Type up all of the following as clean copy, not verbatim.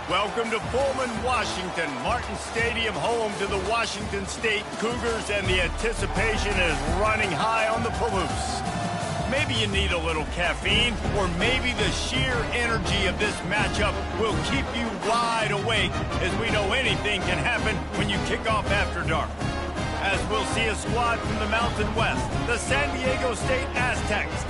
Welcome to Pullman, Washington. Martin Stadium, home to the Washington State Cougars, and the anticipation is running high on the Palouse. Maybe you need a little caffeine, or maybe the sheer energy of this matchup will keep you wide awake, as we know anything can happen when you kick off after dark. As we'll see a squad from the Mountain West, the San Diego State Aztecs,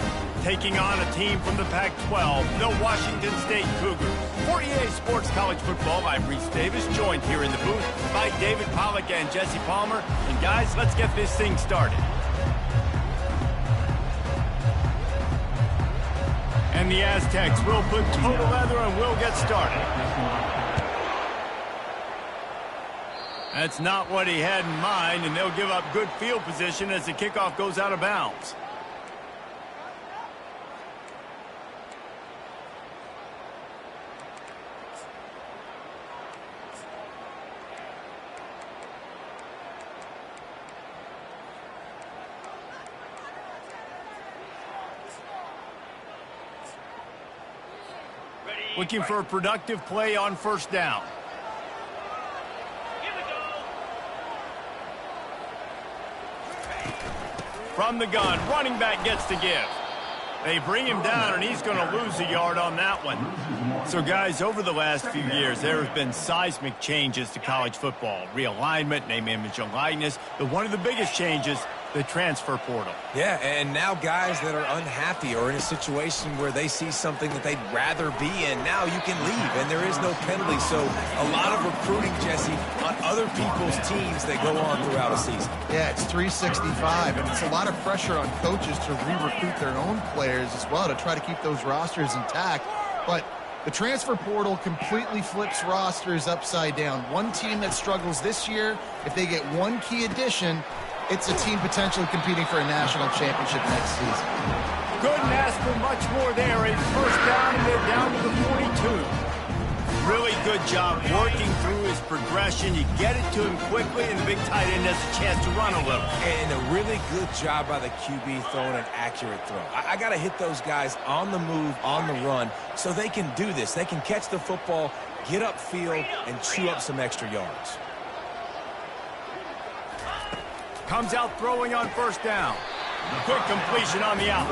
taking on a team from the Pac-12, the Washington State Cougars. For EA Sports College Football, I'm Reese Davis, joined here in the booth by David Pollack and Jesse Palmer. And guys, let's get this thing started. And the Aztecs will put total leather and we'll get started. That's not what he had in mind, and they'll give up good field position as the kickoff goes out of bounds. Looking for a productive play on first down. From the gun, running back gets to give. They bring him down, and he's going to lose a yard on that one. So, guys, over the last few years, there have been seismic changes to college football. Realignment, name, image, and likeness. But one of the biggest changes, the transfer portal. Yeah, and now guys that are unhappy or in a situation where they see something that they'd rather be in, now you can leave, and there is no penalty. So a lot of recruiting, Jesse, on other people's teams that go on throughout a season. Yeah, it's 365, and it's a lot of pressure on coaches to re-recruit their own players as well to try to keep those rosters intact. But the transfer portal completely flips rosters upside down. One team that struggles this year, if they get one key addition, it's a team potentially competing for a national championship next season. Couldn't ask for much more there. A first down, and they're down to the 42. Really good job working through his progression. You get it to him quickly, and the big tight end has a chance to run a little. And a really good job by the QB throwing an accurate throw. I got to hit those guys on the move, on the run, so they can do this. They can catch the football, get upfield, and chew up some extra yards. Comes out throwing on first down. Quick completion on the out.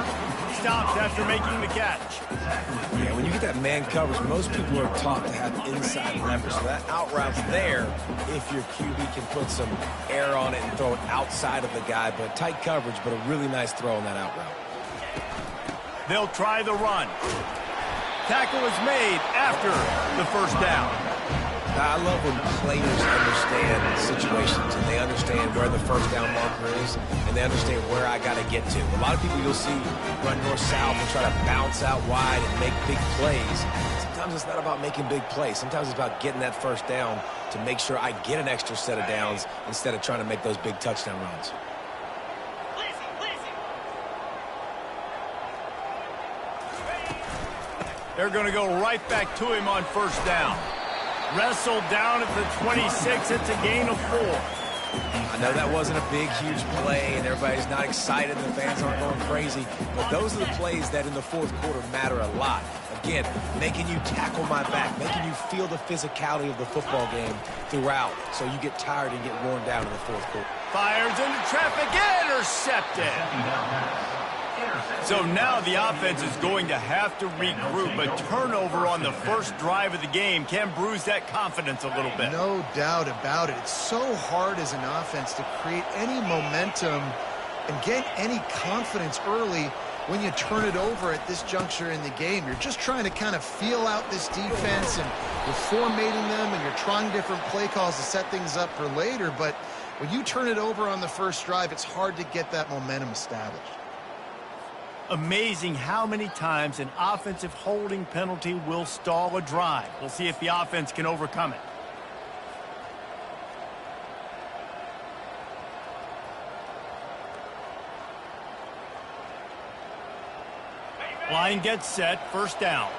Stops after making the catch. Yeah, when you get that man coverage, most people are taught to have inside leverage. So that out route's there if your QB can put some air on it and throw it outside of the guy. But tight coverage, but a really nice throw on that out route. They'll try the run. Tackle is made after the first down. I love when players understand situations and they understand where the first down marker is and they understand where I got to get to. A lot of people you'll see run north-south and try to bounce out wide and make big plays. Sometimes it's not about making big plays. Sometimes it's about getting that first down to make sure I get an extra set of downs instead of trying to make those big touchdown runs. They're going to go right back to him on first down. Wrestled down at the 26. It's a gain of 4. I know that wasn't a big, huge play, and everybody's not excited, and the fans aren't going crazy, but those are the plays that in the fourth quarter matter a lot. Again, making you tackle my back, making you feel the physicality of the football game throughout, so you get tired and get worn down in the fourth quarter. Fires into traffic, intercepted. So now the offense is going to have to regroup. A turnover on the first drive of the game can bruise that confidence a little bit. No doubt about it. It's so hard as an offense to create any momentum and get any confidence early when you turn it over at this juncture in the game. You're just trying to kind of feel out this defense, and you're formatting them, and you're trying different play calls to set things up for later. But when you turn it over on the first drive, it's hard to get that momentum established. Amazing how many times an offensive holding penalty will stall a drive. We'll see if the offense can overcome it. Line gets set, first down.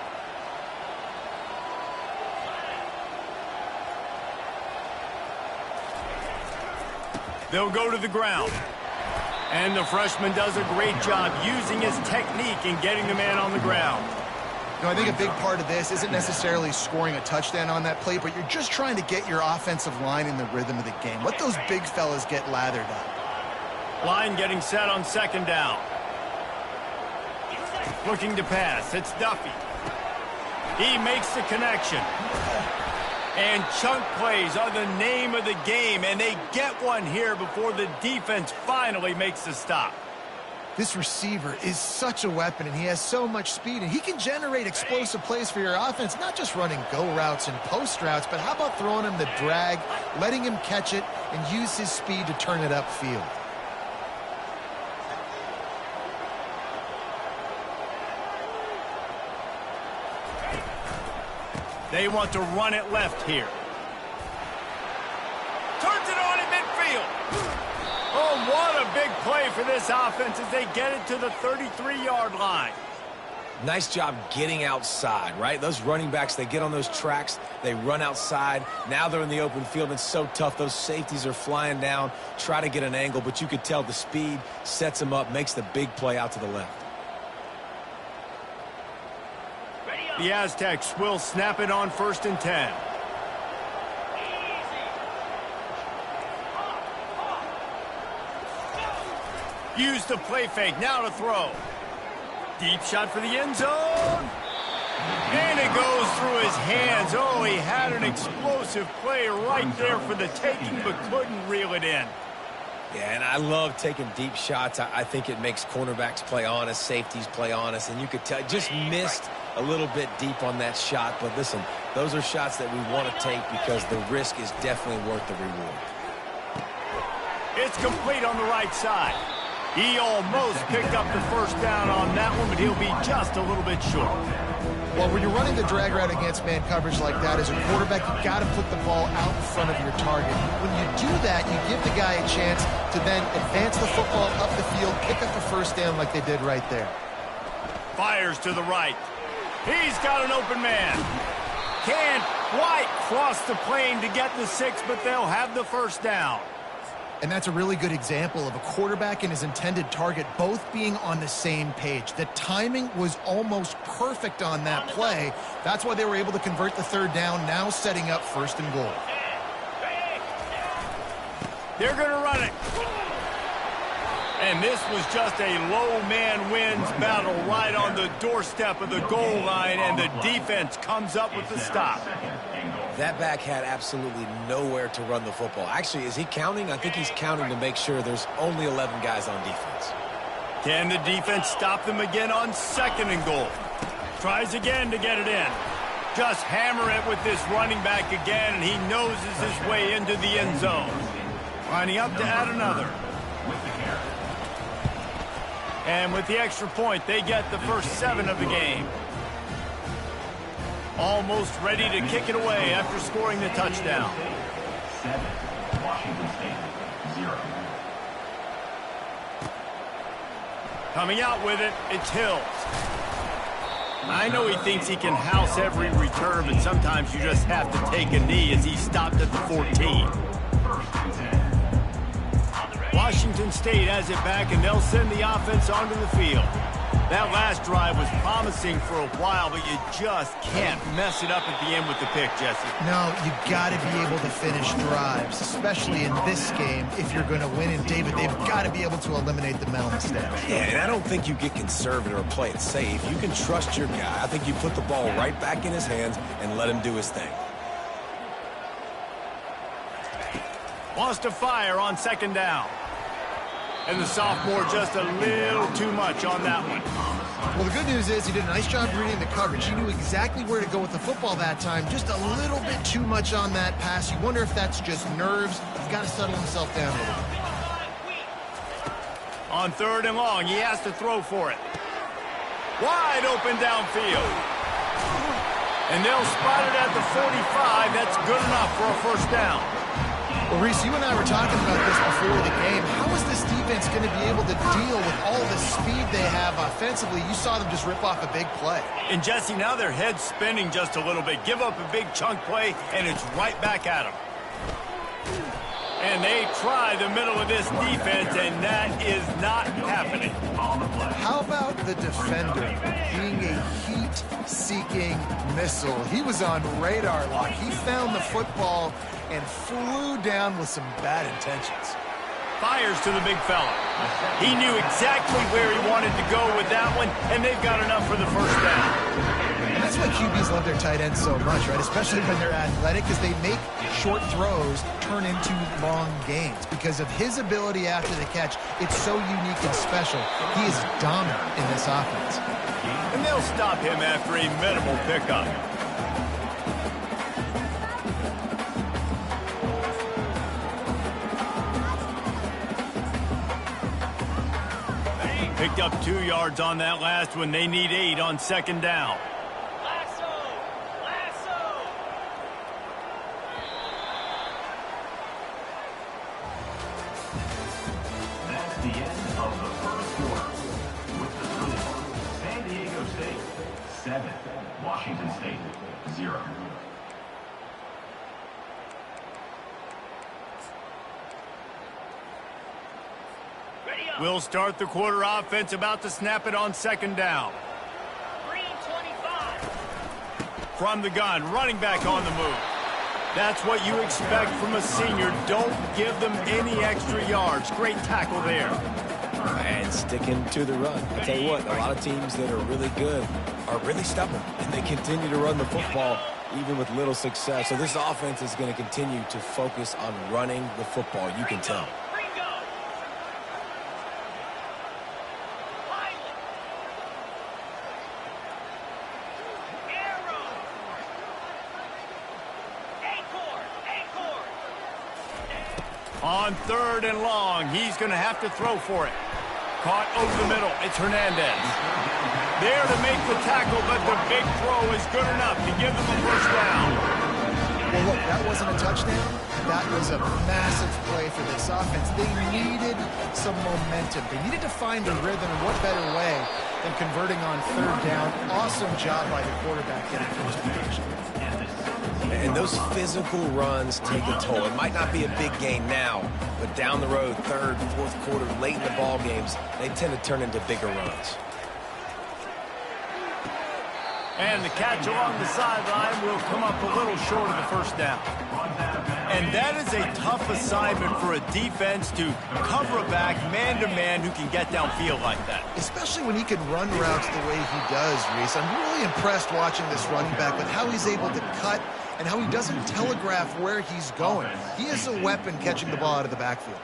They'll go to the ground. And the freshman does a great job using his technique and getting the man on the ground. You know, I think a big part of this isn't necessarily scoring a touchdown on that play, but you're just trying to get your offensive line in the rhythm of the game. Let those big fellas get lathered up. Line getting set on second down. Looking to pass. It's Duffy. He makes the connection. And chunk plays are the name of the game, and they get one here before the defense finally makes the stop. This receiver is such a weapon, and he has so much speed, and he can generate explosive plays for your offense, not just running go routes and post routes, but how about throwing him the drag, letting him catch it, and use his speed to turn it upfield. They want to run it left here. Turns it on in midfield. Oh, what a big play for this offense as they get it to the 33-yard line. Nice job getting outside, right? Those running backs, they get on those tracks, they run outside. Now they're in the open field. It's so tough. Those safeties are flying down, try to get an angle, but you could tell the speed sets them up, makes the big play out to the left. The Aztecs will snap it on 1st and 10. Use the play fake, now to throw. Deep shot for the end zone. And it goes through his hands. Oh, he had an explosive play right there for the taking, but couldn't reel it in. Yeah, and I love taking deep shots. I think it makes cornerbacks play honest, safeties play honest, and you could tell just missed a little bit deep on that shot. But listen, those are shots that we want to take because the risk is definitely worth the reward. It's complete on the right side. He almost picked up the first down on that one, but he'll be just a little bit short. Well, when you're running the drag route against man coverage like that, as a quarterback, you've got to put the ball out in front of your target. When you do that, you give the guy a chance to then advance the football up the field, pick up a first down like they did right there. Fires to the right. He's got an open man. Can't quite cross the plane to get the 6, but they'll have the first down. And that's a really good example of a quarterback and his intended target both being on the same page. The timing was almost perfect on that play. That's why they were able to convert the third down, now setting up 1st and goal. They're going to run it. And this was just a low man wins battle right on the doorstep of the goal line, and the defense comes up with the stop. That back had absolutely nowhere to run the football. Actually, is he counting? I think he's counting to make sure there's only 11 guys on defense. Can the defense stop them again on 2nd and goal? Tries again to get it in. Just hammer it with this running back again, and he noses his way into the end zone. Lining up to add another. And with the extra point, they get the first 7 of the game. Almost ready to kick it away after scoring the touchdown. 7, Washington State, 0. Coming out with it, it's Hills. I know he thinks he can house every return, but sometimes you just have to take a knee as he stopped at the 14. Washington State has it back, and they'll send the offense onto the field. That last drive was promising for a while, but you just can't mess it up at the end with the pick, Jesse. No, you got to be able to finish drives, especially in this game if you're going to win. And, David, they've got to be able to eliminate the mental mistakes. Yeah, and I don't think you get conservative or play it safe. You can trust your guy. I think you put the ball right back in his hands and let him do his thing. Wants to fire on 2nd down. And the sophomore just a little too much on that one. Well, the good news is he did a nice job reading the coverage. He knew exactly where to go with the football that time. Just a little bit too much on that pass. You wonder if that's just nerves. He's got to settle himself down a little bit. On 3rd and long, he has to throw for it. Wide open downfield. And they'll spot it at the 45. That's good enough for a first down. Well, Reese, you and I were talking about this before the game. How is this defense going to be able to deal with all the speed they have offensively? You saw them just rip off a big play. And, Jesse, now their head's spinning just a little bit. Give up a big chunk play, and it's right back at them. And they try the middle of this defense, and that is not happening. How about the defender being a heat-seeking missile? He was on radar lock. He found the football and flew down with some bad intentions. Fires to the big fella. He knew exactly where he wanted to go with that one, and they've got enough for the first down. And that's why QBs love their tight ends so much, right? Especially when they're athletic, because they make short throws turn into long gains. Because of his ability after the catch, it's so unique and special. He is dominant in this offense. And they'll stop him after a minimal pickup. Picked up 2 yards on that last one. They need 8 on second down. That's the end of the first quarter. With the score, San Diego State 7, Washington State 0. We'll start the quarter offense, about to snap it on second down. Green 25. From the gun, running back on the move. That's what you expect from a senior. Don't give them any extra yards. Great tackle there. And sticking to the run. I tell you what, a lot of teams that are really good are really stubborn, and they continue to run the football even with little success. So this offense is going to continue to focus on running the football. You can tell. On third and long, he's going to have to throw for it. Caught over the middle. It's Hernandez. There to make the tackle, but the big throw is good enough to give them a first down. Well, look, that wasn't a touchdown. That was a massive play for this offense. They needed some momentum. They needed to find a rhythm, and what better way than converting on third down. Awesome job by the quarterback getting first position. And those physical runs take a toll. It might not be a big gain now, but down the road, third, fourth quarter, late in the ball games, they tend to turn into bigger runs. And the catch along the sideline will come up a little short of the first down. And that is a tough assignment for a defense to cover a back man-to-man who can get downfield like that. Especially when he can run routes the way he does, Reese. I'm really impressed watching this running back with how he's able to cut and how he doesn't telegraph where he's going. He is a weapon catching the ball out of the backfield.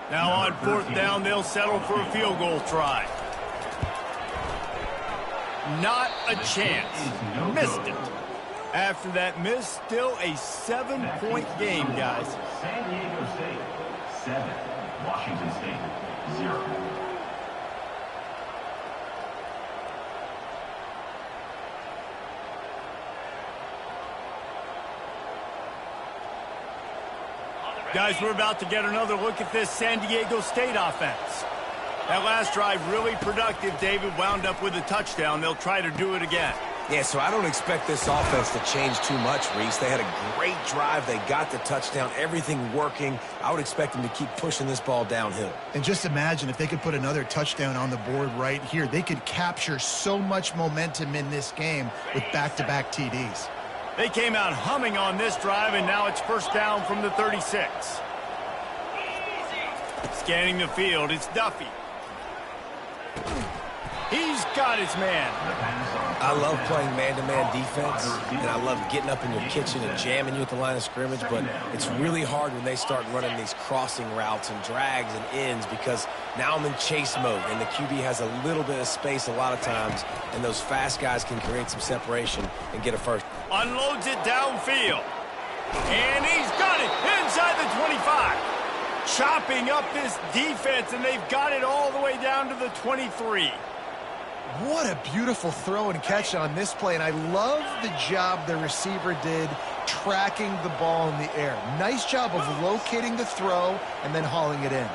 Now on fourth down, they'll settle for a field goal try. Not a chance. Missed it. After that miss, still a 7-point game, guys. San Diego State 7, Washington State 0. Guys, we're about to get another look at this San Diego State offense. That last drive really productive. David wound up with a touchdown. They'll try to do it again. Yeah, so I don't expect this offense to change too much, Reese. They had a great drive. They got the touchdown. Everything working. I would expect them to keep pushing this ball downhill. And just imagine if they could put another touchdown on the board right here. They could capture so much momentum in this game with back-to-back TDs. They came out humming on this drive, and now it's first down from the 36. Scanning the field, it's Duffy. He's got his man. I love playing man-to-man defense, and I love getting up in your kitchen and jamming you at the line of scrimmage, but it's really hard when they start running these crossing routes and drags and ends because now I'm in chase mode, and the QB has a little bit of space a lot of times, and those fast guys can create some separation and get a first. Unloads it downfield. And he's got it inside the 25. Chopping up this defense, and they've got it all the way down to the 23. What a beautiful throw and catch on this play, and I love the job the receiver did tracking the ball in the air. Nice job of locating the throw and then hauling it in.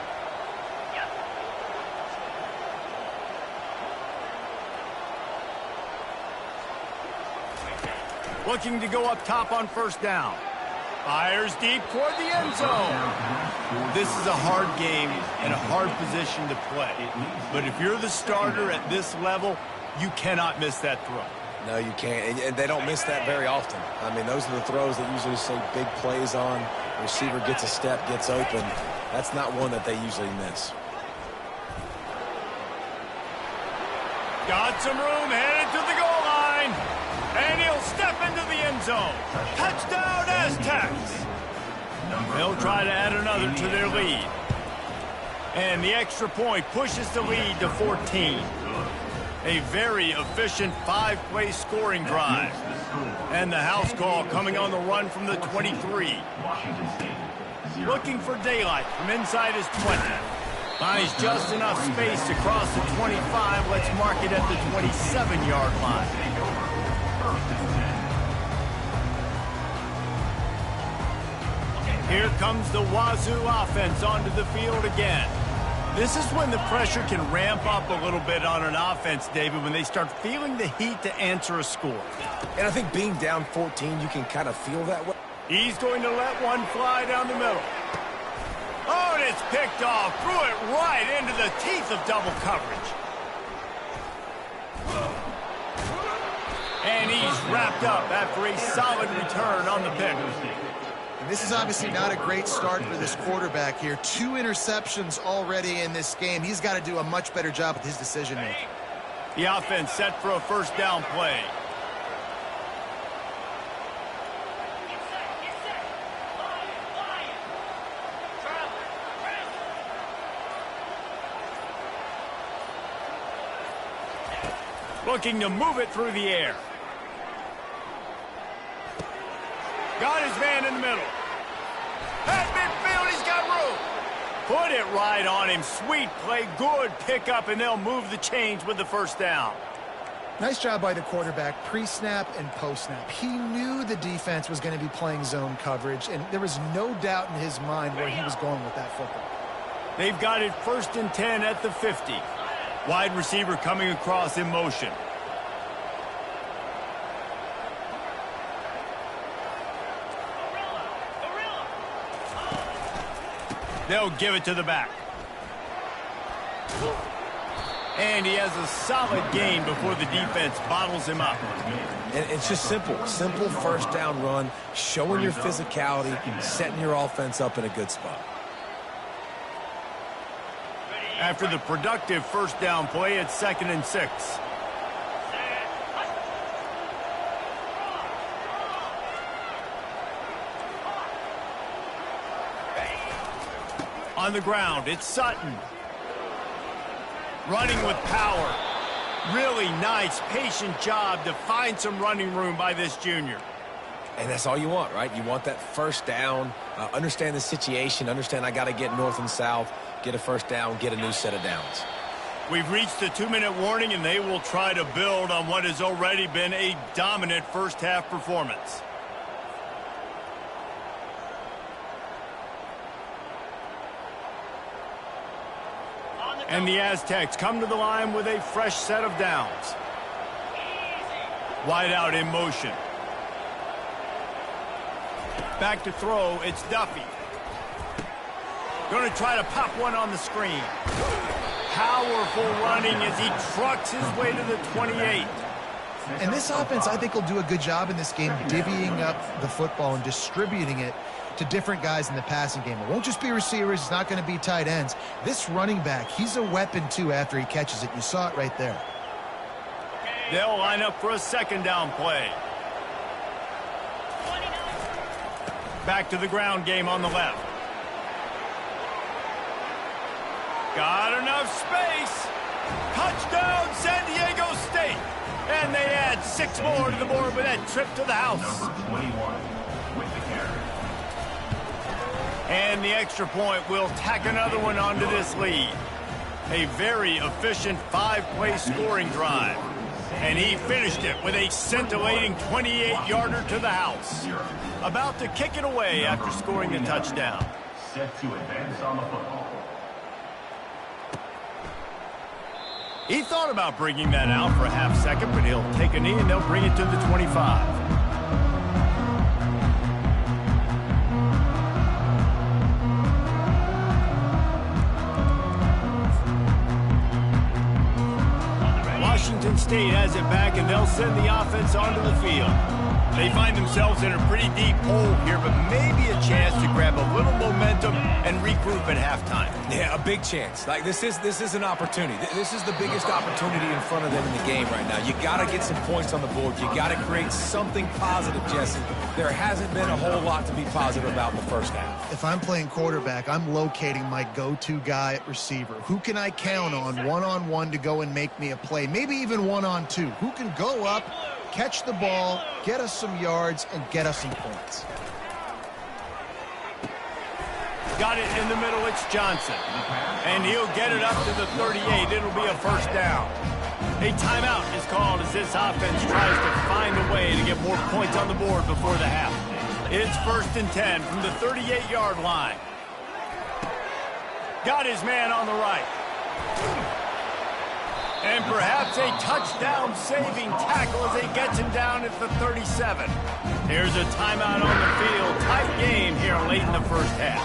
Looking to go up top on first down. Fires deep toward the end zone. This is a hard game and a hard position to play. But if you're the starter at this level, you cannot miss that throw. No, you can't. And they don't miss that very often. I mean, those are the throws that usually say big plays on. The receiver gets a step, gets open. That's not one that they usually miss. Got some room, headed to the goal line. And he'll step into the end zone. Touchdown, Aztecs. They'll try to add another to their lead. And the extra point pushes the lead to 14. A very efficient 5-play scoring drive. And the house call coming on the run from the 23. Looking for daylight from inside his 20. Finds just enough space to cross the 25. Let's mark it at the 27-yard line. Here comes the Wazoo offense onto the field again. This is when the pressure can ramp up a little bit on an offense, David, when they start feeling the heat to answer a score. And I think being down 14, you can kind of feel that way. He's going to let one fly down the middle. Oh, and it's picked off. Threw it right into the teeth of double coverage. And he's wrapped up after a solid return on the pick. And this is obviously not a great start for this quarterback here. 2 interceptions already in this game. He's got to do a much better job with his decision-making. The offense set for a first down play. Looking to move it through the air. Got his man in the middle. At midfield, he's got room. Put it right on him. Sweet play, good pickup, and they'll move the chains with the first down. Nice job by the quarterback, pre-snap and post-snap. He knew the defense was going to be playing zone coverage, and there was no doubt in his mind where he was going with that football. They've got it 1st and 10 at the 50. Wide receiver coming across in motion. They'll give it to the back. And he has a solid gain before the defense bottles him up. And it's just simple. Simple first down run, showing your physicality, setting your offense up in a good spot. After the productive first down play, it's 2nd and 6. On the ground, it's Sutton. Running with power. Really nice, patient job to find some running room by this junior. And that's all you want, right? You want that first down, understand the situation, understand I got to get north and south, get a first down, get a new set of downs. We've reached the 2-minute warning, and they will try to build on what has already been a dominant first-half performance. And the Aztecs come to the line with a fresh set of downs. Wide out in motion. Back to throw, it's Duffy. Going to try to pop one on the screen. Powerful running as he trucks his way to the 28. And this offense, I think, will do a good job in this game divvying up the football and distributing it to different guys in the passing game. It won't just be receivers. It's not going to be tight ends. This running back, he's a weapon, too, after he catches it. You saw it right there. They'll line up for a 2nd down play. Back to the ground game on the left. Got enough space. Touchdown, San Diego State. And they add 6 more to the board with that trip to the house. Number 21 with the carry. And the extra point will tack another one onto this lead. A very efficient 5-play scoring drive. And he finished it with a scintillating 28-yarder to the house. About to kick it away after scoring the touchdown. Set to advance on the football. He thought about bringing that out for a half second, but he'll take a knee and they'll bring it to the 25. State has it back, and they'll send the offense onto the field. They find themselves in a pretty deep hole here, but maybe a chance to grab a little momentum and regroup at halftime. Yeah, a big chance. Like, this is an opportunity. This is the biggest opportunity in front of them in the game right now. You got to get some points on the board. You got to create something positive, Jesse. There hasn't been a whole lot to be positive about in the first half. If I'm playing quarterback, I'm locating my go-to guy at receiver. Who can I count on one-on-one to go and make me a play? Maybe even one-on-two. Who can go up, catch the ball, get us some yards, and get us some points? Got it in the middle, it's Johnson. And he'll get it up to the 38. It'll be a first down. A timeout is called as this offense tries to find a way to get more points on the board before the half. It's 1st and 10 from the 38-yard line. Got his man on the right. And perhaps a touchdown-saving tackle as he gets him down at the 37. Here's a timeout on the field. Tight game here late in the first half.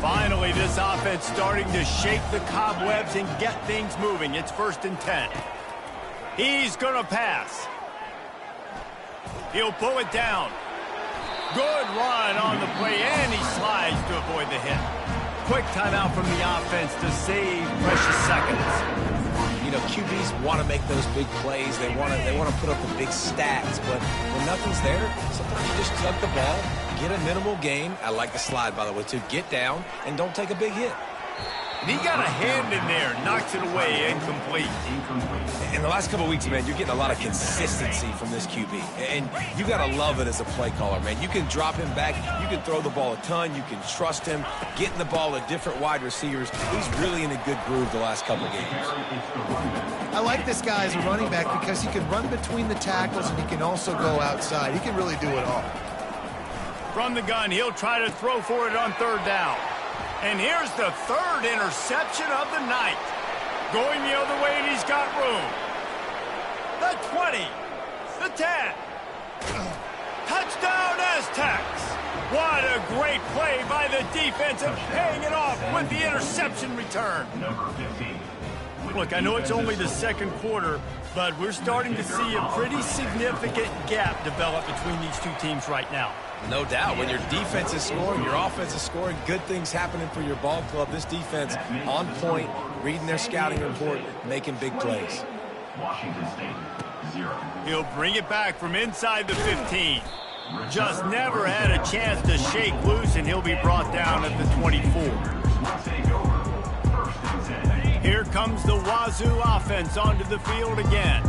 Finally, this offense starting to shake the cobwebs and get things moving. It's 1st and 10. He's going to pass. He'll pull it down. Good run on the play, and he slides to avoid the hit. Quick timeout from the offense to save precious seconds. You know, QBs want to make those big plays. They want to put up the big stats. But when nothing's there, sometimes you just tug the ball, get a minimal gain. I like the slide, by the way, too. Get down and don't take a big hit. And he got a hand in there, knocks it away, incomplete. In the last couple of weeks, man, you're getting a lot of consistency from this QB. And you got to love it as a play caller, man. You can drop him back. You can throw the ball a ton. You can trust him, getting the ball to different wide receivers. He's really in a good groove the last couple of games. I like this guy as a running back because he can run between the tackles and he can also go outside. He can really do it all. From the gun, he'll try to throw for it on 3rd down. And here's the 3rd interception of the night. Going the other way, and he's got room. The 20. The 10. Touchdown, Aztecs. What a great play by the defense of paying it off with the interception return. Number 15. Look, I know it's only the 2nd quarter, but we're starting to see a pretty significant gap develop between these two teams right now. No doubt. When your defense is scoring, your offense is scoring, good things happening for your ball club. This defense on point, reading their scouting report, making big plays. Washington State, 0. He'll bring it back from inside the 15. Just never had a chance to shake loose, and he'll be brought down at the 24. Here comes the Wazoo offense onto the field again.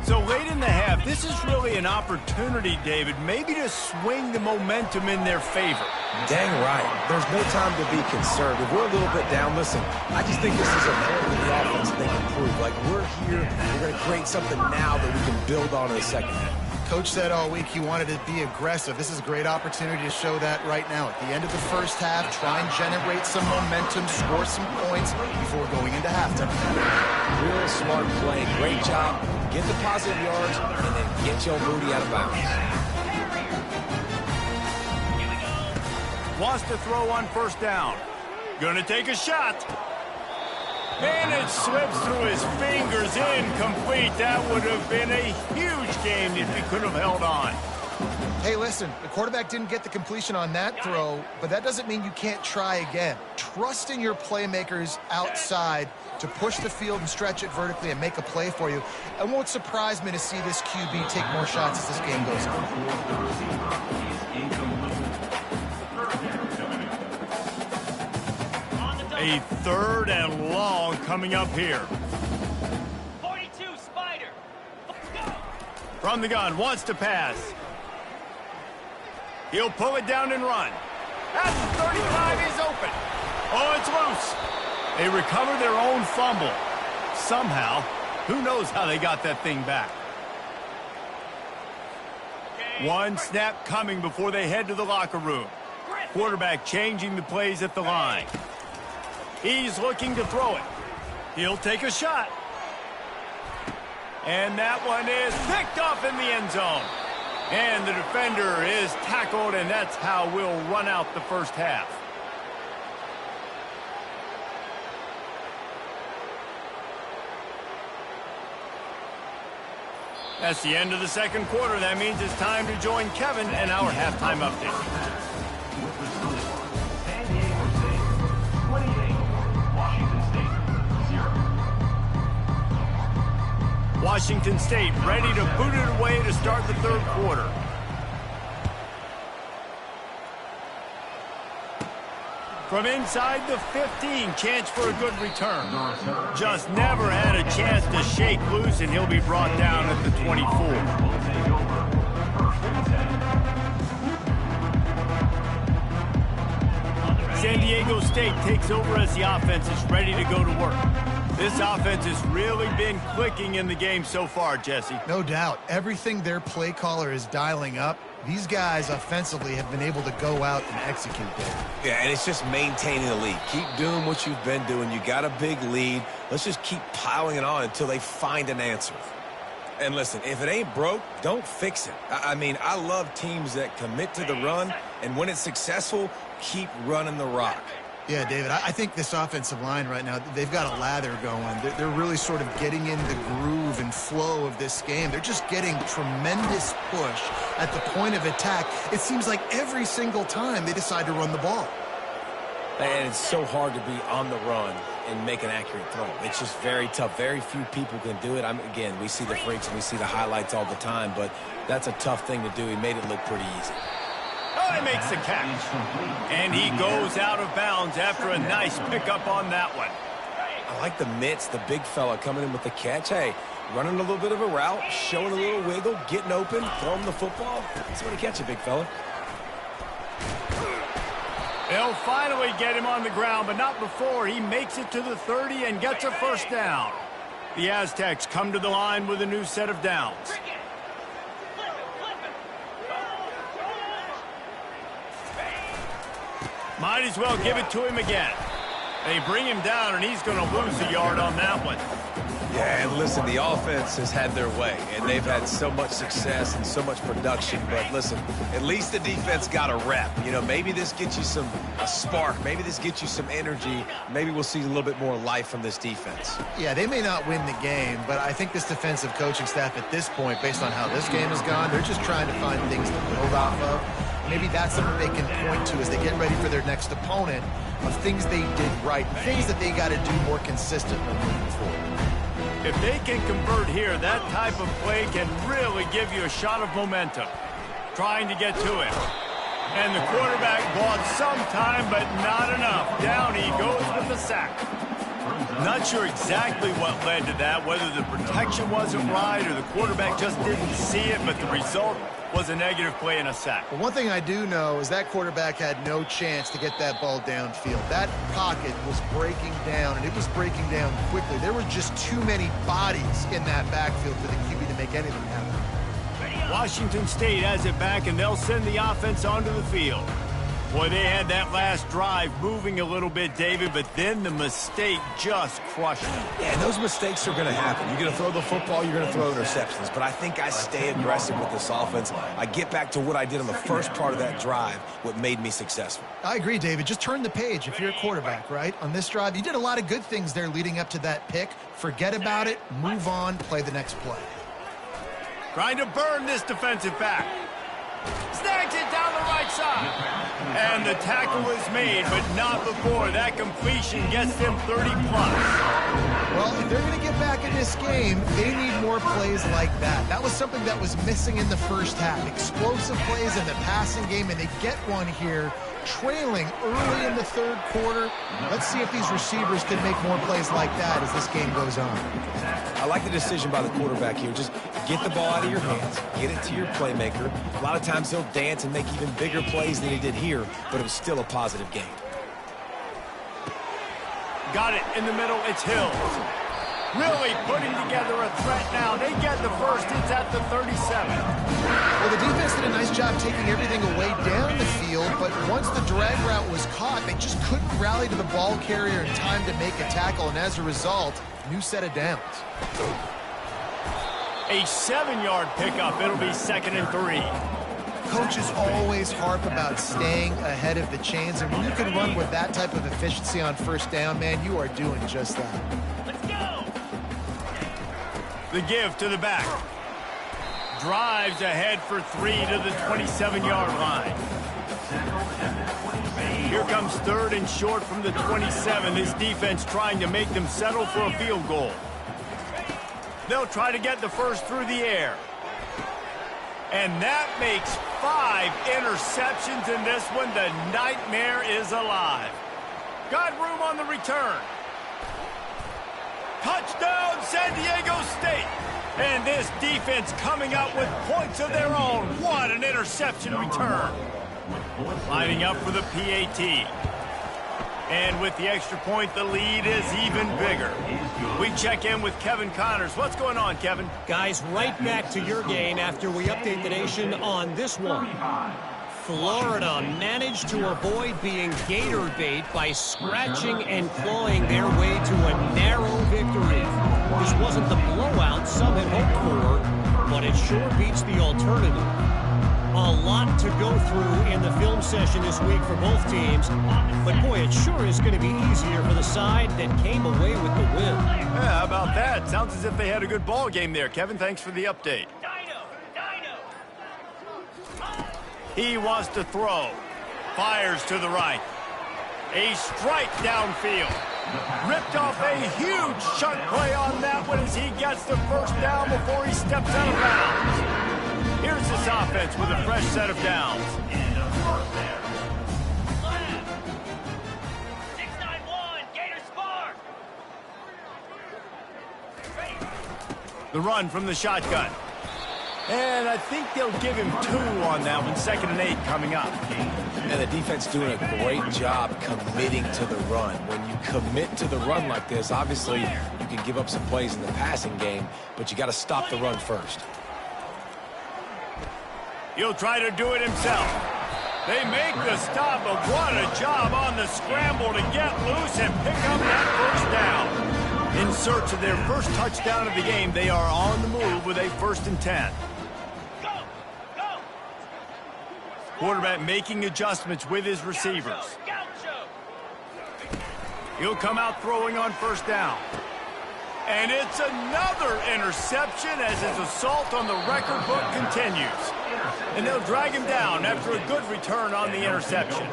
So late in the half, this is really an opportunity, David, maybe to swing the momentum in their favor. Dang right. There's no time to be concerned. If we're a little bit down, listen, I just think this is a point in the offense that they can prove. Like, we're here, we're going to create something now that we can build on in the second half. Coach said all week he wanted to be aggressive. This is a great opportunity to show that right now. At the end of the first half, try and generate some momentum, score some points before going into halftime. Real smart play. Great job. Get the positive yards, and then get your booty out of bounds. Wants to throw on 1st down. Gonna take a shot. And it slips through his fingers, incomplete. That would have been a huge game if he could have held on. Hey, listen, the quarterback didn't get the completion on that throw, but that doesn't mean you can't try again. Trust in your playmakers outside to push the field and stretch it vertically and make a play for you. It won't surprise me to see this QB take more shots as this game goes on. A 3rd and long coming up here. 42, Spider. Let's go. From the gun, wants to pass. He'll pull it down and run. At the 35, he's open. Oh, it's loose. They recover their own fumble. Somehow, who knows how they got that thing back. One snap coming before they head to the locker room. Quarterback changing the plays at the line. He's looking to throw it. He'll take a shot. And that one is picked off in the end zone. And the defender is tackled, and that's how we'll run out the first half. That's the end of the second quarter. That means it's time to join Kevin and our halftime update. With the score, San Diego State 28, Washington State 0. Washington State ready to boot it away to start the third quarter. From inside the 15, chance for a good return. Just never had a chance to shake loose, and he'll be brought down at the 24. Will take over. First and 10. San Diego State takes over as the offense is ready to go to work. This offense has really been clicking in the game so far, Jesse. No doubt. Everything their play caller is dialing up, these guys offensively have been able to go out and execute there. Yeah, and it's just maintaining the lead. Keep doing what you've been doing. You got a big lead. Let's just keep piling it on until they find an answer. And listen, if it ain't broke, don't fix it. I mean, I love teams that commit to the run, and when it's successful, keep running the rock. Yeah, David, I think this offensive line right now, they've got a lather going. They're really sort of getting in the groove and flow of this game. They're just getting tremendous push at the point of attack. It seems like every single time they decide to run the ball. And it's so hard to be on the run and make an accurate throw. It's just very tough. Very few people can do it. Again, we see the freaks and we see the highlights all the time, but that's a tough thing to do. He made it look pretty easy. Oh, he makes the catch. And he goes out of bounds after a nice pickup on that one. I like the mitts, the big fella coming in with the catch. Hey, running a little bit of a route, showing a little wiggle, getting open, throwing the football. That's when he catch it, big fella. They'll finally get him on the ground, but not before he makes it to the 30 and gets a first down. The Aztecs come to the line with a new set of downs. Might as well give it to him again. They bring him down, and he's going to lose a yard on that one. Yeah, and listen, the offense has had their way, and they've had so much success and so much production. But listen, at least the defense got a rep. You know, maybe this gets you a spark. Maybe this gets you some energy. Maybe we'll see a little bit more life from this defense. Yeah, they may not win the game, but I think this defensive coaching staff at this point, based on how this game has gone, they're just trying to find things to build off of. Maybe that's something they can point to as they get ready for their next opponent of things they did right, things that they got to do more consistently moving forward. If they can convert here, that type of play can really give you a shot of momentum. Trying to get to it. And the quarterback bought some time, but not enough. Down he goes with the sack. Not sure exactly what led to that, whether the protection wasn't right or the quarterback just didn't see it, but the result was a negative play and a sack. Well, one thing I do know is that quarterback had no chance to get that ball downfield. That pocket was breaking down, and it was breaking down quickly. There were just too many bodies in that backfield for the QB to make anything happen. Washington State has it back, and they'll send the offense onto the field. Boy, they had that last drive moving a little bit, David, but then the mistake just crushed them. Yeah, and those mistakes are going to happen. You're going to throw the football, you're going to throw interceptions. But I think I stay aggressive with this offense. I get back to what I did on the first part of that drive, what made me successful. I agree, David. Just turn the page if you're a quarterback, right? On this drive, you did a lot of good things there leading up to that pick. Forget about it, move on, play the next play. Trying to burn this defensive back. Snags it down the right side. And the tackle is made, but not before that completion gets them 30-plus. Well, if they're going to get back in this game, they need more plays like that. That was something that was missing in the first half. Explosive plays in the passing game, and they get one here, trailing early in the third quarter. Let's see if these receivers can make more plays like that as this game goes on. I like the decision by the quarterback here. Just get the ball out of your hands, get it to your playmaker. A lot of times he'll dance and make even bigger plays than he did here, but it was still a positive game. Got it in the middle. It's Hill. Really putting together a threat now. They get the first. It's at the 37. Well, the defense did a nice job taking everything away down the field, but once the drag route was caught, they just couldn't rally to the ball carrier in time to make a tackle, and as a result, new set of downs. A 7-yard pickup. It'll be 2nd and 3. Coaches always harp about staying ahead of the chains, and when you can run with that type of efficiency on first down, man, you are doing just that. Let's go. The give to the back. drives ahead for 3 to the 27-yard line. Here comes 3rd and short from the 27. This defense trying to make them settle for a field goal. They'll try to get the first through the air. And that makes 5 interceptions in this one. The nightmare is alive. Got room on the return. Touchdown, San Diego State. And this defense coming up with points of their own. What an interception return. Lining up for the PAT. And with the extra point, the lead is even bigger. We check in with Kevin Connors. What's going on, Kevin? Guys, right back to your game after we update the nation on this one. Florida managed to avoid being gator bait by scratching and clawing their way to a narrow victory. This wasn't the blowout some had hoped for, but it sure beats the alternative. A lot to go through in the film session this week for both teams, but boy, it sure is going to be easier for the side that came away with the win. Yeah, how about that? Sounds as if they had a good ball game there. Kevin, thanks for the update. He wants to throw. Fires to the right. A strike downfield. Ripped off a huge chunk play on that one as he gets the first down before he steps out of bounds. Here's this offense with a fresh set of downs. 691, Gator Spar. The run from the shotgun. And I think they'll give him 2 on that one. 2nd and 8 coming up. And the defense doing a great job committing to the run. When you commit to the run like this, obviously you can give up some plays in the passing game, but you got to stop the run first. He'll try to do it himself. They make the stop, but what a job on the scramble to get loose and pick up that first down. In search of their first touchdown of the game, they are on the move with a 1st and 10. Quarterback making adjustments with his receivers. He'll come out throwing on 1st down. And it's another interception as his assault on the record book continues. And they'll drag him down after a good return on the interception.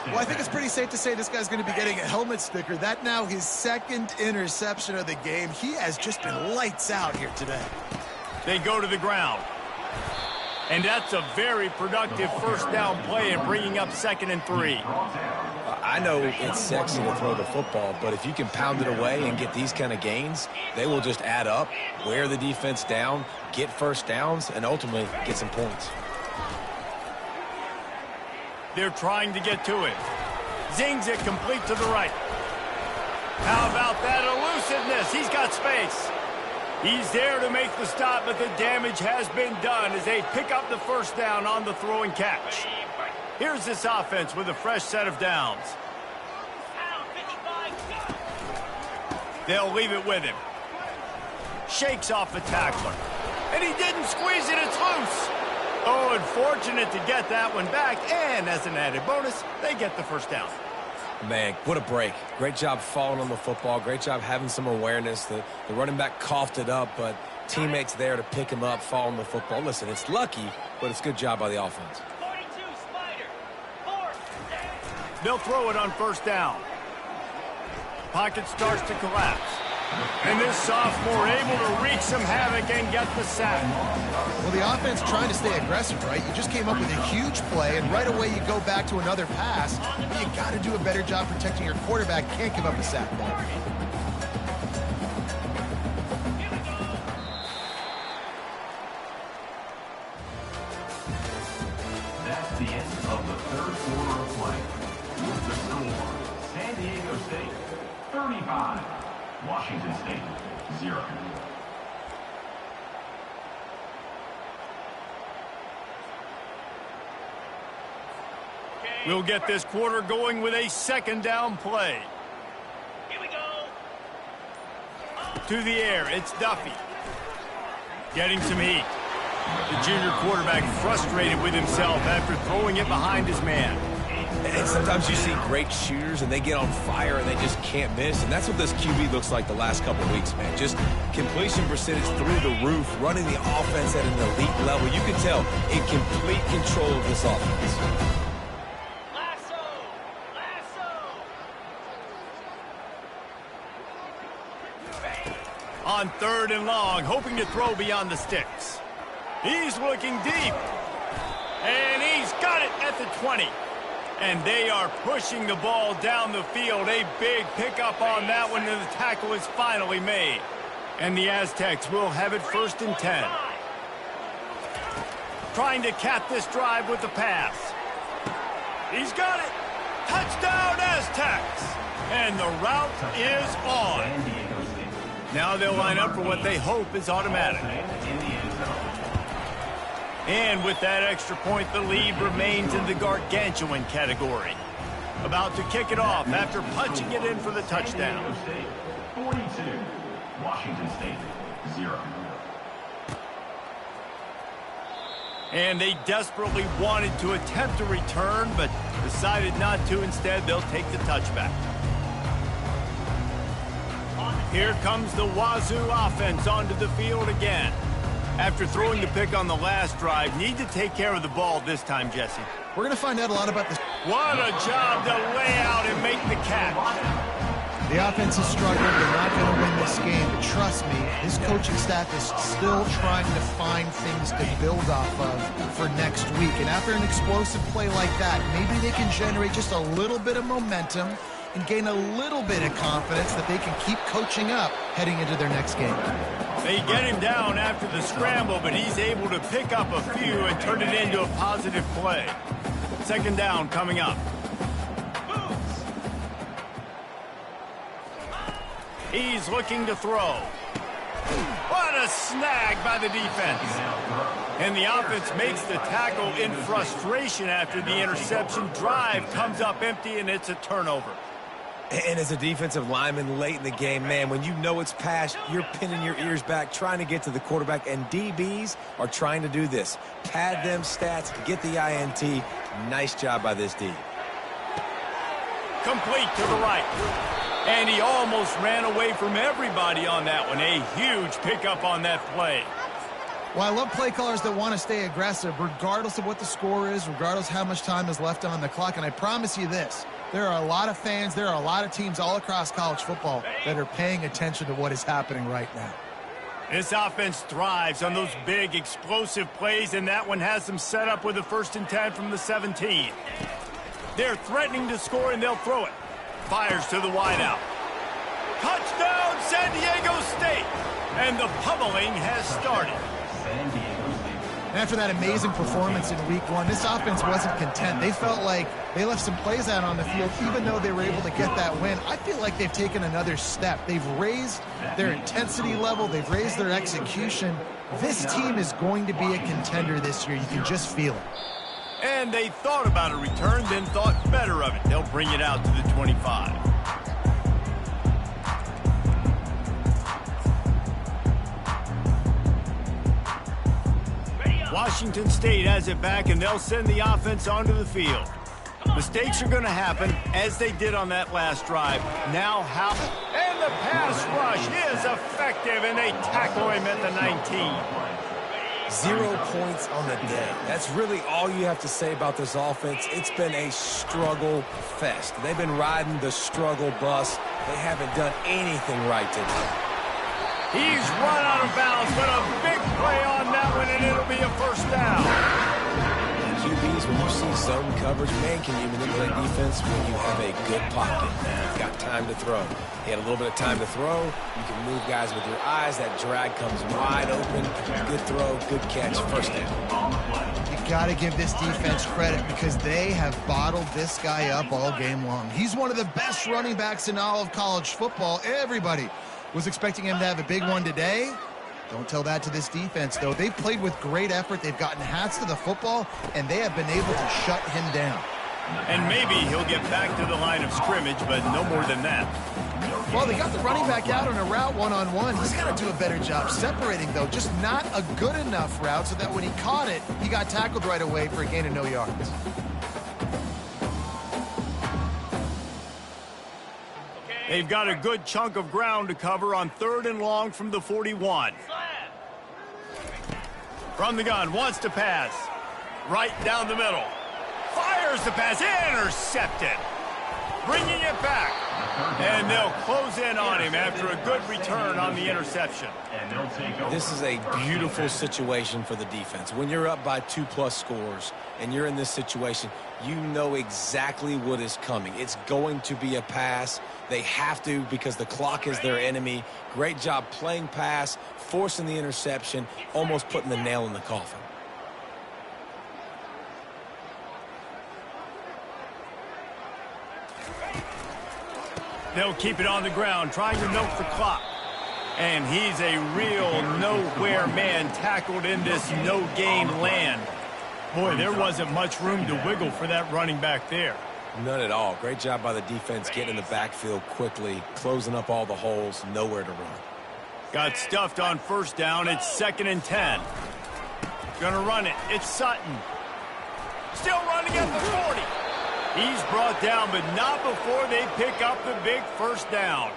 Well, I think it's pretty safe to say this guy's going to be getting a helmet sticker. That now his 2nd interception of the game. He has just been lights out here today. They go to the ground. And that's a very productive 1st down play and bringing up 2nd and 3. I know it's sexy to throw the football, but if you can pound it away and get these kind of gains, they will just add up, wear the defense down, get 1st downs, and ultimately get some points. They're trying to get to it. Zings it complete to the right. How about that elusiveness? He's got space. He's there to make the stop, but the damage has been done as they pick up the 1st down on the throw and catch. Here's this offense with a fresh set of downs. They'll leave it with him. Shakes off the tackler. And he didn't squeeze it, it's loose. Oh, unfortunate to get that one back, and as an added bonus, they get the 1st down. Man, what a break. Great job falling on the football. Great job having some awareness. The running back coughed it up, but teammates there to pick him up, fall on the football. Listen, it's lucky, but it's a good job by the offense. 42, Spider. 4th. They'll throw it on 1st down. Pocket starts to collapse. And this sophomore able to wreak some havoc and get the sack. Well, the offense trying to stay aggressive, right? You just came up with a huge play, and right away you go back to another pass. But you got to do a better job protecting your quarterback. Can't give up a sack ball. That's the end of the 3rd quarter of play. With the score, San Diego State 35, Washington State 0. We'll get this quarter going with a 2nd down play. Here we go. To the air, it's Duffy. Getting some heat. The junior quarterback frustrated with himself after throwing it behind his man. And sometimes you see great shooters and they get on fire and they just can't miss. And that's what this QB looks like the last couple of weeks, man. Just completion percentage through the roof, running the offense at an elite level. You can tell in complete control of this offense. Lasso! Lasso! On 3rd and long, hoping to throw beyond the sticks. He's looking deep. And he's got it at the 20. And they are pushing the ball down the field. A big pickup on that one, and the tackle is finally made. And the Aztecs will have it 1st and 10. Trying to cap this drive with the pass. He's got it. Touchdown, Aztecs. And the route is on. Now they'll line up for what they hope is automatic. And with that extra point, the lead remains in the gargantuan category. About to kick it off after punching it in for the touchdown. 42, Washington State, 0. And they desperately wanted to attempt a return, but decided not to. Instead, they'll take the touchback. Here comes the Wazoo offense onto the field again. After throwing the pick on the last drive, need to take care of the ball this time, Jesse. We're going to find out a lot about this. What a job to lay out and make the catch. The offense has struggled. They're not going to win this game. But trust me, this coaching staff is still trying to find things to build off of for next week. And after an explosive play like that, maybe they can generate just a little bit of momentum and gain a little bit of confidence that they can keep coaching up heading into their next game. They get him down after the scramble, but he's able to pick up a few and turn it into a positive play. 2nd down coming up. He's looking to throw. What a snag by the defense. And the offense makes the tackle in frustration after the interception. Drive comes up empty, and it's a turnover. And as a defensive lineman late in the game, man, when you know it's past, you're pinning your ears back, trying to get to the quarterback, and DBs are trying to do this. Pad them stats, get the INT. Nice job by this D. Complete to the right. And he almost ran away from everybody on that one. A huge pickup on that play. Well, I love play callers that want to stay aggressive, regardless of what the score is, regardless how much time is left on the clock. And I promise you this, there are a lot of fans, there are a lot of teams all across college football that are paying attention to what is happening right now. This offense thrives on those big, explosive plays, and that one has them set up with a 1st and 10 from the 17. They're threatening to score, and they'll throw it. Fires to the wideout. Touchdown, San Diego State! And the pummeling has started. After that amazing performance in week 1, this offense wasn't content. They felt like they left some plays out on the field, even though they were able to get that win. I feel like they've taken another step. They've raised their intensity level. They've raised their execution. This team is going to be a contender this year. You can just feel it. And they thought about a return, then thought better of it. They'll bring it out to the 25. Washington State has it back, and they'll send the offense onto the field. Mistakes are going to happen, as they did on that last drive. Now how? And the pass rush is effective, and they tackle him at the 19. 0 points on the day. That's really all you have to say about this offense. It's been a struggle fest. They've been riding the struggle bus. They haven't done anything right today. He's run out of bounds, but a big play on that one, and it'll be a 1st down. And QBs, when you see zone coverage, man, can you manipulate defense when you have a good pocket? You've got time to throw. He had a little bit of time to throw. You can move guys with your eyes. That drag comes wide open. Good throw, good catch, 1st down. You got to give this defense credit because they have bottled this guy up all game long. He's one of the best running backs in all of college football. Everybody was expecting him to have a big one today. Don't tell that to this defense, though. They've played with great effort. They've gotten hats to the football, and they have been able to shut him down. And maybe he'll get back to the line of scrimmage, but no more than that. Well, they got the running back out on a route one-on-one. He's got to do a better job separating, though. Just not a good enough route so that when he caught it, he got tackled right away for a gain of no yards. They've got a good chunk of ground to cover on 3rd and long from the 41. From the gun, wants to pass. Right down the middle. Fires the pass, intercepted. Bringing it back. And they'll close in on him after a good return on the interception. This is a beautiful situation for the defense. When you're up by 2+ scores and you're in this situation, you know exactly what is coming. It's going to be a pass. They have to because the clock is their enemy. Great job playing pass, forcing the interception, almost putting the nail in the coffin. They'll keep it on the ground, trying to milk the clock. And he's a real nowhere man tackled in this no-gain land. Boy, there wasn't much room to wiggle for that running back there. None at all. Great job by the defense getting in the backfield quickly, closing up all the holes, nowhere to run. Got stuffed on 1st down. It's 2nd and 10. Gonna run it. It's Sutton. Still running at the 40. He's brought down, but not before they pick up the big 1st down.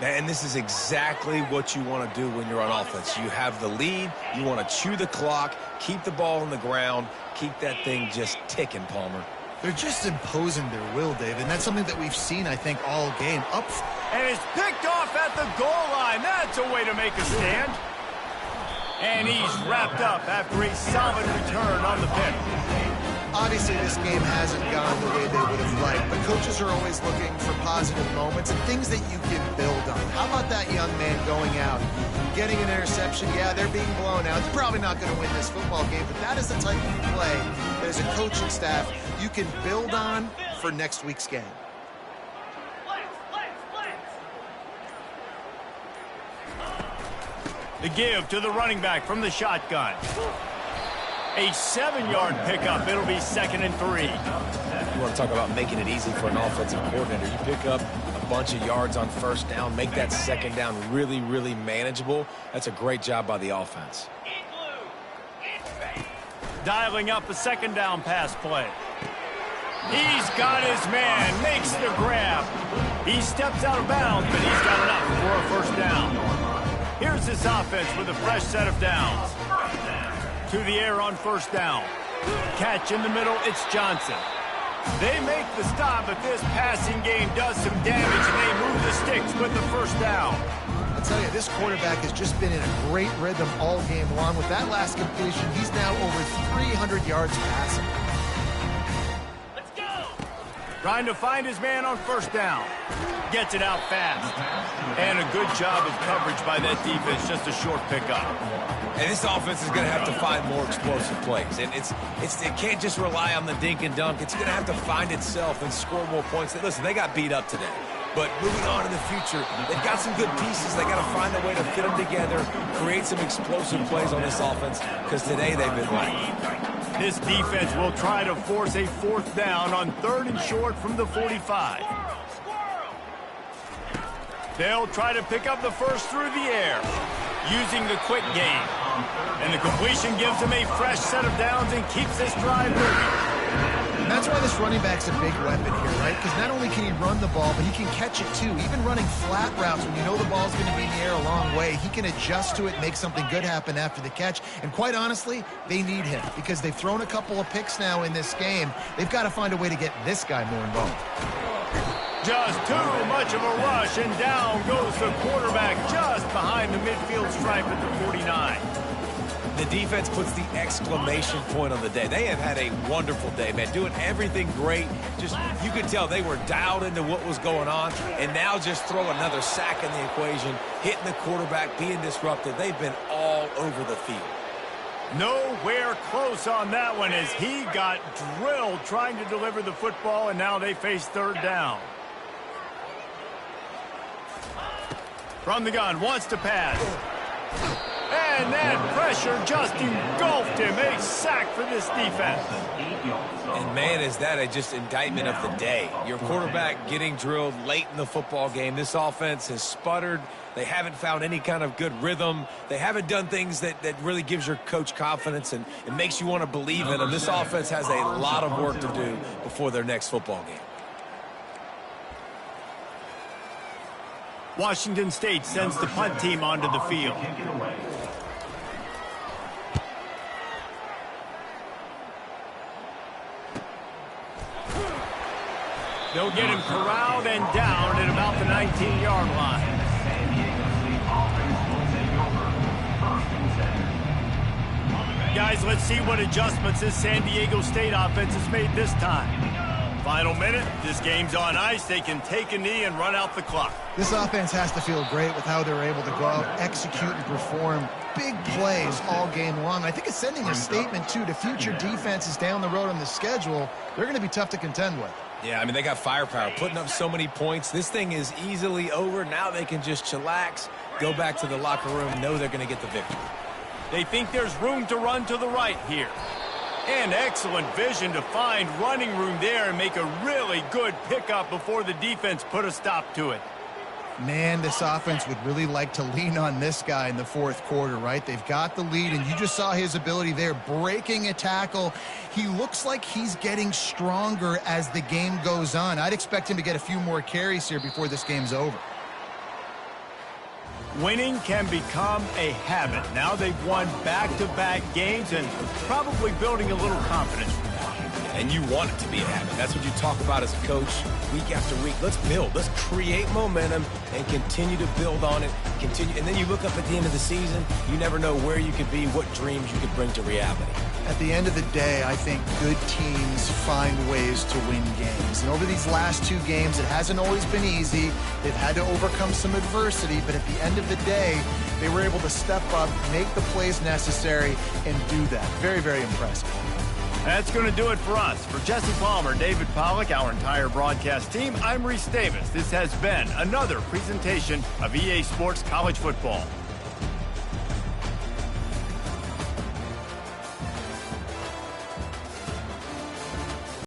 And this is exactly what you want to do when you're on offense. You have the lead. You want to chew the clock, keep the ball on the ground, keep that thing just ticking, Palmer. They're just imposing their will, David, and that's something that we've seen, I think, all game. And it's picked off at the goal line. That's a way to make a stand. And he's wrapped up after a solid return on the pick. Obviously, this game hasn't gone the way they would have liked, but coaches are always looking for positive moments and things that you can build on. How about that young man going out, getting an interception? Yeah, they're being blown out. They're probably not going to win this football game, but that is the type of play that as a coaching staff you can build on for next week's game. The give to the running back from the shotgun. A 7-yard pickup. It'll be 2nd and 3. You want to talk about making it easy for an offensive coordinator. You pick up a bunch of yards on 1st down, make that 2nd down really, really manageable. That's a great job by the offense. Dialing up a 2nd down pass play. He's got his man, makes the grab. He steps out of bounds, but he's got enough for a 1st down. Here's this offense with a fresh set of downs. To the air on 1st down. Catch in the middle, it's Johnson. They make the stop, but this passing game does some damage, and they move the sticks with the 1st down. I'll tell you, this quarterback has just been in a great rhythm all game long. With that last completion, he's now over 300 yards passing. Let's go! Trying to find his man on 1st down. Gets it out fast. And a good job of coverage by that defense, just a short pickup. And this offense is going to have to find more explosive plays. And it can't just rely on the dink and dunk. It's going to have to find itself and score more points. Listen, they got beat up today. But moving on in the future, they've got some good pieces. They got to find a way to fit them together, create some explosive plays on this offense, because today they've been right. This defense will try to force a 4th down on 3rd and short from the 45. They'll try to pick up the 1st through the air, using the quick game. And the completion gives them a fresh set of downs and keeps this drive moving. And that's why this running back's a big weapon here, right? Because not only can he run the ball, but he can catch it too. Even running flat routes when you know the ball's going to be in the air a long way, he can adjust to it, make something good happen after the catch. And quite honestly, they need him because they've thrown a couple of picks now in this game. They've got to find a way to get this guy more involved. Just too much of a rush, and down goes the quarterback just behind the midfield stripe at the 49. The defense puts the exclamation point on the day. They have had a wonderful day, man, doing everything great. Just, you could tell they were dialed into what was going on, and now just throw another sack in the equation, hitting the quarterback, being disruptive. They've been all over the field. Nowhere close on that one as he got drilled trying to deliver the football, and now they face 3rd down. From the gun, wants to pass. And that pressure just engulfed him. A sack for this defense. And, man, is that just indictment of the day. Your quarterback getting drilled late in the football game. This offense has sputtered. They haven't found any kind of good rhythm. They haven't done things that really gives your coach confidence and it makes you want to believe in them. This offense has a lot of work to do before their next football game. Washington State sends the punt team onto the field. They'll get him corralled and down at about the 19-yard line. Guys, let's see what adjustments this San Diego State offense has made this time. Final minute, this game's on ice. They can take a knee and run out the clock. This offense has to feel great with how they're able to go out, execute, and perform big plays all game long. I think it's sending a statement, too, to future defenses down the road on the schedule. They're going to be tough to contend with. Yeah, I mean, they got firepower, putting up so many points. This thing is easily over. Now they can just chillax, go back to the locker room, know they're going to get the victory. They think there's room to run to the right here. And excellent vision to find running room there and make a really good pickup before the defense put a stop to it. Man, this offense would really like to lean on this guy in the fourth quarter, right? They've got the lead, and you just saw his ability there, breaking a tackle. He looks like he's getting stronger as the game goes on. I'd expect him to get a few more carries here before this game's over. Winning can become a habit. Now they've won back-to-back games and probably building a little confidence from that. And you want it to be a habit. That's what you talk about as a coach week after week. Let's build. Let's create momentum and continue to build on it. Continue, and then you look up at the end of the season, you never know where you could be, what dreams you could bring to reality. At the end of the day, I think good teams find ways to win games. And over these last two games, it hasn't always been easy. They've had to overcome some adversity, but at the end of the day, they were able to step up, make the plays necessary, and do that. Very, very impressive. That's going to do it for us. For Jesse Palmer, David Pollack, our entire broadcast team, I'm Reese Davis. This has been another presentation of EA Sports College Football.